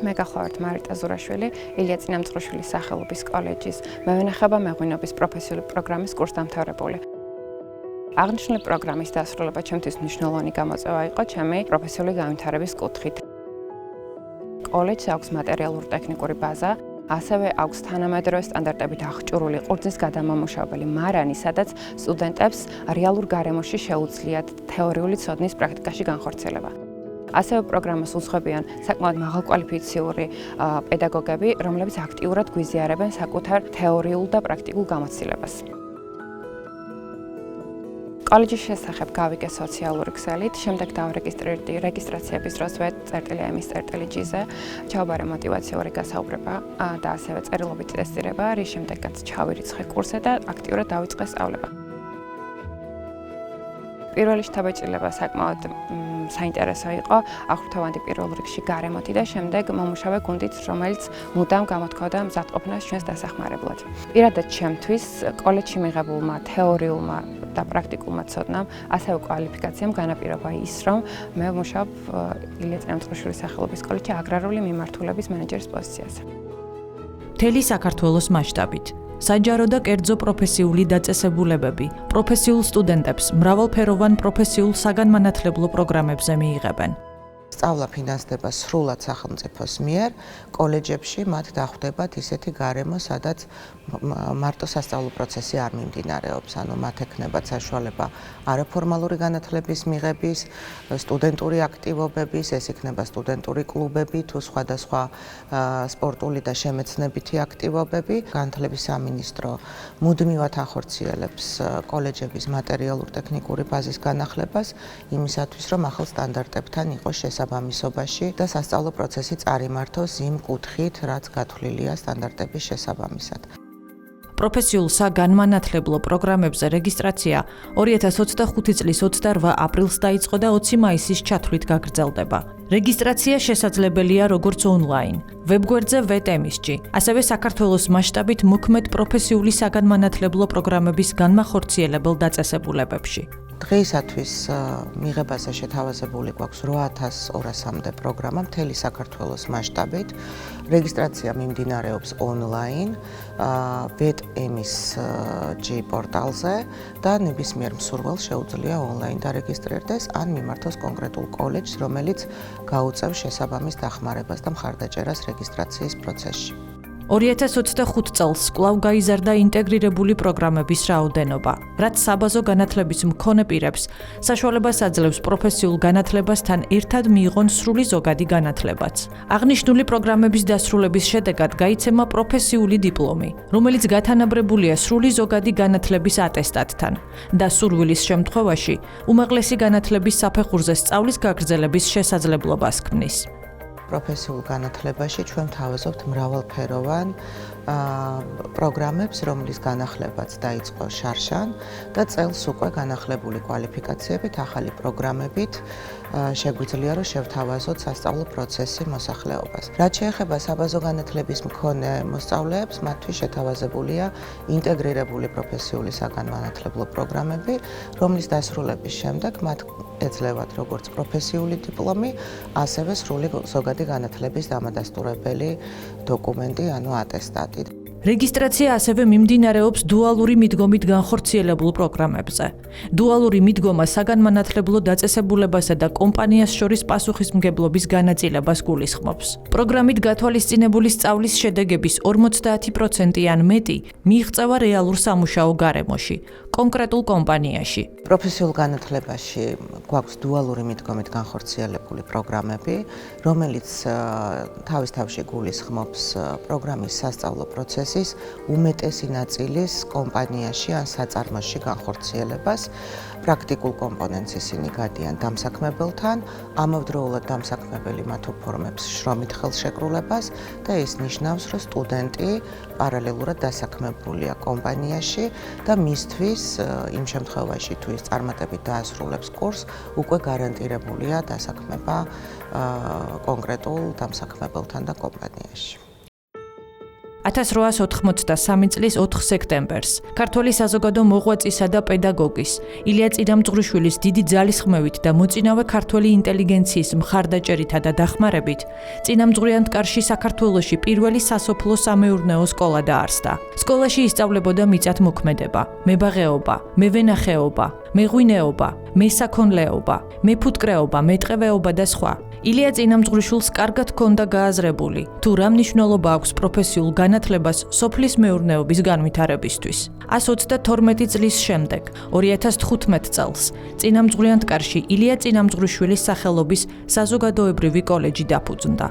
მე გახლავართ მარიტა ზურაშვილი, ილია წინამძღვრიშვილის სახელობის კოლეჯის მევენახება მეღვინობის პროფესიული პროგრამის კურსდამთავრებული. აღნიშნული პროგრამის დასრულება ჩემთვის მნიშვნელოვანი გამოწვევა იყო ჩემი პროფესიული განვითარების კუთხით. კოლეჯს აქვს მატერიალურ-ტექნიკური ბაზა, ასევე აქვს თანამედროვე სტანდარტებით აღჭურვილი ყურძნის გადამამუშავებელი მარანი, სადაც სტუდენტებს რეალურ გარემოში შეუძლიათ თეორიული ცოდნის პრაქტიკაში განხორციელება. ასევე პროგრამას უძღვებიან საკმაოდ მაღალკვალიფიციური პედაგოგები, რომლებიც აქტიურად გვიზიარებენ საკუთარ თეორიულ და პრაქტიკულ გამოცდილებას. კოლეჯის შესახებ გავიგე სოციალური ქსელით, შემდეგ დავრეგისტრირდი რეგისტრაციების დროს www.ms.gz-ზე, ჩავაბარე მოტივაციური გასაუბრება და ასევე წერილობით ტესტირება, რის შემდეგაც ჩავირიცხე კურსზე და აქტიურად დავიწყე სწავლება. პირველი შთაბეჭდილება საკმაოდ საინტერესო იყო, აღფრთოვანდი პირველ რიგში გარემოთი და შემდეგ მომუშავე გუნდით, რომელიც მუდამ გამოთქვოდა მზადყოფნას ჩვენს დასახმარებლად. პირადად ჩემთვის კოლეჯში მიღებულმა თეორიულმა და პრაქტიკულმა ცოდნამ, ასევე კვალიფიკაციამ განაპირობა ის, რომ მე ვმუშაობ ილია წინამძღვრიშვილის სახელობის კოლეჯში აგრარული მიმართულების მენეჯერის პოზიციაზე. მთელი საქართველოს მასშტაბით საჯარო და კერძო პროფესიული დაწესებულებები პროფესიულ სტუდენტებს მრავალფეროვან პროფესიულ საგანმანათლებლო პროგრამებზე მიიღებენ. სწავლა ფინანსდება სრულად სახელმწიფოს მიერ, კოლეჯებში მათ დახვდებათ ისეთი გარემო, სადაც მარტო სასწავლო პროცესი არ მიმდინარეობს, ანუ მათ ექნებათ საშუალება არაფორმალური განათლების მიღების, სტუდენტური აქტივობების, ეს იქნება სტუდენტური კლუბები თუ სხვადასხვა სპორტული და შემეცნებითი აქტივობები. განათლების სამინისტრო მუდმივად ახორციელებს კოლეჯების მატერიალურ-ტექნიკური ბაზის განახლებას, იმისათვის, რომ ახალ სტანდარტებთან იყოს შესაბამისობაში და სასწავლო პროცესი წარიმართოს იმ კუთხით, რაც გათვლილია სტანდარტების შესაბამისად. პროფესიულ საგანმანათლებლო პროგრამებზე რეგისტრაცია 2025 წლის 28 აპრილს დაიწყო და 20 მაისის ჩათვლით გაგრძელდება. რეგისტრაცია შესაძლებელია როგორც ონლაინ, ვებგვერდზე VTMIS-ში, ასევე საქართველოს მასშტაბით მოქმედ პროფესიული საგანმანათლებლო პროგრამების განმახორციელებელ დაწესებულებებში. დღეისათვის მიღებაზე შეთავაზებული გვაქვს 8200-მდე პროგრამა მთელი საქართველოს მასშტაბით. რეგისტრაცია მიმდინარეობს ონლაინ, VTMIS-ში პორტალზე და ნებისმიერ მსურველს შეუძლია ონლაინ დარეგისტრირდეს ან მიმართოს კონკრეტულ კოლეჯს, რომელიც გაუწევს შესაბამის დახმარებას და მხარდაჭერას რეგისტრაციის პროცესში. 2025 წელს კვლავ გაიზარდა ინტეგრირებული პროგრამების რაოდენობა, რაც საბაზო განათლების მქონე პირებს საშუალებას აძლევს პროფესიულ განათლებასთან ერთად მიიღონ სრული ზოგადი განათლებაც. აღნიშნული პროგრამების დასრულების შედეგად გაიცემა პროფესიული დიპლომი, რომელიც გათანაბრებულია სრული ზოგადი განათლების ატესტატთან და სურვილის შემთხვევაში უმაღლესი განათლების საფეხურზე სწავლის გაგრძელების შესაძლებლობას ქმნის. პროფესიულ განათლებაში ჩვენ ვთავაზობთ მრავალფეროვან პროგრამებს, რომლის განახლებაც დაიწყო შარშან და წელს უკვე განახლებული კვალიფიკაციებით, ახალი პროგრამებით შეგვიძლია რომ შევთავაზოთ სასწავლო პროცესი მოსახლეობას. რაც შეეხება საბაზო განათლების მქონე მოსწავლეებს, მათთვის შეთავაზებულია ინტეგრირებული პროფესიული საგანმანათლებლო პროგრამები, რომლის დასრულების შემდეგ მათ ეძლევათ როგორც პროფესიული დიპლომი, ასევე სრული ზოგადი განათლების დამადასტურებელი დოკუმენტი, ანუ ატესტატი. რეგისტრაცია ასევე მიმდინარეობს დუალური მიდგომით განხორციელებულ პროგრამებზე. დუალური მიდგომა საგანმანათლებლო დაწესებულებასა და კომპანიას შორის პასუხისმგებლობის განაწილებას გულისხმობს. პროგრამით გათვალისწინებული სწავლის შედეგების 50% ან მეტი მიიღწევა რეალურ სამუშაო გარემოში, კონკრეტულ კომპანიაში. პროფესიულ განათლებაში გვაქვს დუალური მიდგომით განხორციელებული პროგრამები, რომელიც თავის თავში გულისხმობს პროგრამის სასწავლო პროცესის უმეტესი ნაწილის კომპანიაში ან საწარმოში განხორციელებას. პრაქტიკულ კომპონენტს ისინი გადიან დამსაქმებელთან, ამავდროულად დამსაქმებელი მათ უფორმებს შრომით ხელშეკრულებას და ეს ნიშნავს, რომ სტუდენტი პარალელურად დასაქმებულია კომპანიაში და მისთვის იმ შემთხვევაში თუ ის წარმატებით დაასრულებს კურსს, უკვე გარანტირებულია დასაქმება კონკრეტულ დამსაქმებელთან და კომპანიაში. 1893 წლის 4 სექტემბერს ქართველი საზოგადო მოღვაწისა და პედაგოგის ილია წინამძღვრიშვილის დიდი ძალისხმევით და მოწინავე ქართველი ინტელიგენციის მხარდაჭერითა და დახმარებით წინამძღვრიანთკარში საქართველოში პირველი სასოფლო-სამეურნეო სკოლა დაარსდა. სკოლაში ისწავლებოდა მიწათმოქმედება, მებაღეობა, მევენახეობა, მეღვინეობა, მესაქონლეობა, მეფუტკრეობა, მეტყევეობა და სხვა. ილია წინამძღვრიშვილს კარგად ჰქონდა გააზრებული, თუ რა მნიშვნელობა აქვს პროფესიულ განათლებას სოფლის მეურნეობის განვითარებისთვის. 122 წლის შემდეგ, 2015 წელს, წინამძღვრიანთკარში ილია წინამძღვრიშვილის სახელობის საზოგადოებრივი კოლეჯი დაფუძნდა.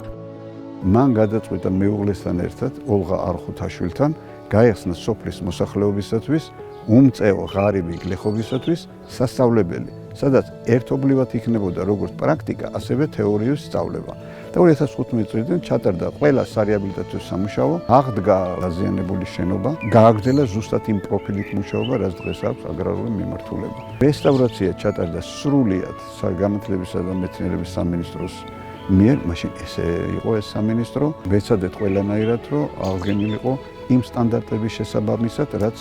მან გადაწყვიტა მეუღლესთან ერთად, ოლღა არხუთაშვილთან, გაეხსნა სოფლის მოსახლეობისათვის უმწეო ღარიბი გლეხობისათვის სასწავლებელი, სადაც ერთობლივად იქნებოდა როგორც პრაქტიკა, ასევე თეორიის სწავლება. 2015 წლიდან ჩატარდა ყველა სარეაბილიტაციო სამუშაო, აღდგა დაზიანებული შენობა, გააგრძელა ზუსტად იმ პროფილით მუშაობა, რაც დღეს აქვს აგრარული მიმართულება. რესტავრაცია ჩატარდა სრულიად განათლებისა და მეცნიერების სამინისტროს მიერ, მაშინ ესე იყო ეს სამინისტრო, ვეცადეთ ყველანაირად, რომ აღდგენილიყო იმ სტანდარტების შესაბამისად, რაც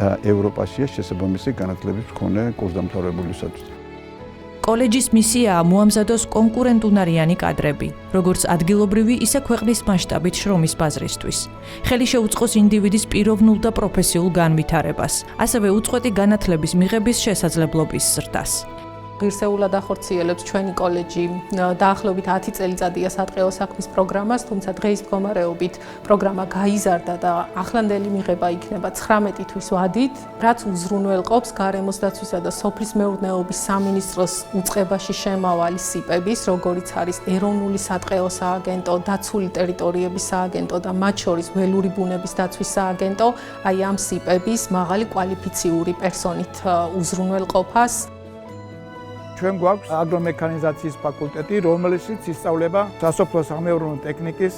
ევროპაშია შესაბამისი განათლების მქონე კურსდამთავრებულისათვის. კოლეჯის მისიაა მოამზადოს კონკურენტუნარიანი კადრები, როგორც ადგილობრივი, ისე ქვეყნის მასშტაბით შრომის ბაზრისთვის. ხელი შეუწყოს ინდივიდის პიროვნულ და პროფესიულ განვითარებას, ასევე უწყვეტი განათლების მიღების შესაძლებლობის ზრდას. ღირსეულად ახორციელებს ჩვენი კოლეჯი დაახლოებით 10 წელიწადია სატყეო საქმის პროგრამას, თუმცა დღეის მდგომარეობით პროგრამა გაიზარდა და ახლანდელი მიღება იქნება 19 თვის ვადით, რაც უზრუნველყოფს გარემოს დაცვისა და სოფლის მეურნეობის სამინისტროს უწყებაში შემავალი სიპების, როგორიც არის ეროვნული სატყეო სააგენტო, დაცული ტერიტორიების სააგენტო და მათ შორის ველური ბუნების დაცვის სააგენტო, აი ამ სიპების მაღალი კვალიფიციური პერსონით უზრუნველყოფას. ჩვენ გვაქვს აგრომექანიზაციის ფაკულტეტი, რომელშიც ისწავლება სასოფლო-სამეურნეო ტექნიკის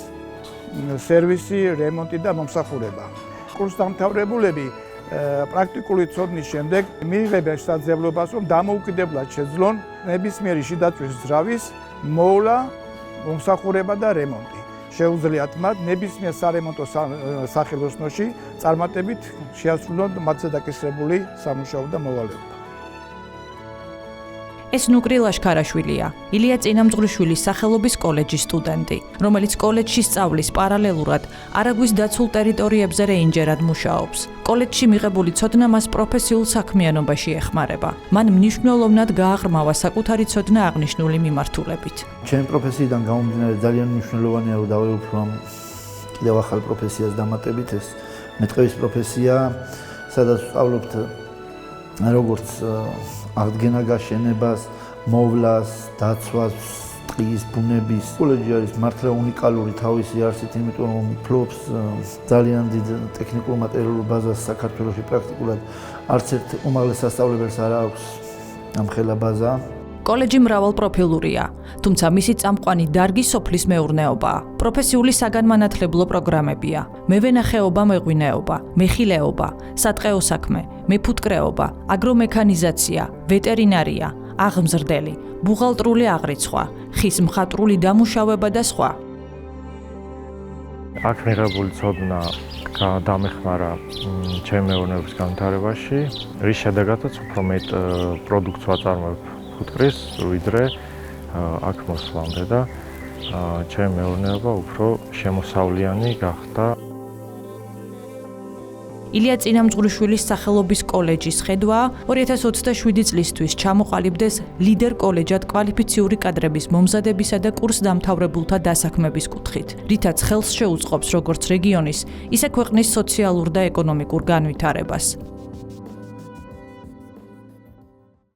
სერვისი, რემონტი და მომსახურება. კურსდამთავრებულები პრაქტიკული ცოდნის შემდეგ მიიღებენ შესაძლებლობას, რომ დამოუკიდებლად შეძლონ ნებისმიერი შიდაწვის ძრავის მოვლა, მომსახურება და რემონტი. შეუძლიათ მათ ნებისმიერ სარემონტო სახელოსნოში წარმატებით შეასრულონ მათზე დაკისრებული სამუშაო და მოვალეობა. ეს ნუკრი ლაშქარაშვილია, ილია წინამძღვრიშვილის სახელობის კოლეჯის სტუდენტი, რომელიც კოლეჯში სწავლის პარალელურად არაგვის დაცულ ტერიტორიებზე რეინჯერად მუშაობს. კოლეჯში მიღებული ცოდნა მას პროფესიულ საქმიანობაში ეხმარება. მან მნიშვნელოვნად გააღრმავა საკუთარი ცოდნა აღნიშნული მიმართულებით. ჩემი პროფესიიდან გამომდინარე ძალიან მნიშვნელოვანია, რომ დავეუფლო ამ კიდევ ახალ პროფესიას დამატებით, ეს მეტყევის პროფესია, სადაც ვსწავლობთ როგორც აღდგენა გაშენებას, მოვლას, დაცვას, ტყის, ბუნების. კოლეჯი არის მართლა უნიკალური თავისი არსით, იმიტომ რომ ფლობს ძალიან დიდ ტექნიკურ მატერიალურ ბაზას საქართველოში პრაქტიკულად არც ერთ უმაღლეს სასწავლებელს არ აქვს ამხელა ბაზა. კოლეჯი მრავალპროფილურია, თუმცა მისი წამყვანი დარგი სოფლის მეურნეობაა. პროფესიული საგანმანათლებლო პროგრამებია: მევენახეობა, მეღვინეობა, მეხილეობა, სატყეო საქმე, მეფუტკრეობა, აგრომექანიზაცია, ვეტერინარია, აღმზრდელი, ბუღალტრული აღრიცხვა, ხის მხატვრული დამუშავება და სხვა. აქ მიღებული ცოდნა დამეხმარა ჩემი მეურნეობის განვითარებაში, რის შედეგადაც უფრო მეტ პროდუქტს ვაწარმოებ ფუტკრის, ვიდრე აქ მოსვლამდე და ჩემი მეურნეობა უფრო შემოსავლიანი გახდა. ილია წინამძღვრიშვილის სახელობის კოლეჯის ხედვაა 2027 წლისთვის ჩამოყალიბდეს ლიდერ კოლეჯად კვალიფიციური კადრების მომზადებისა და კურსდამთავრებულთა დასაქმების კუთხით, რითაც ხელს შეუწყობს როგორც რეგიონის, ისე ქვეყნის სოციალურ და ეკონომიკურ განვითარებას.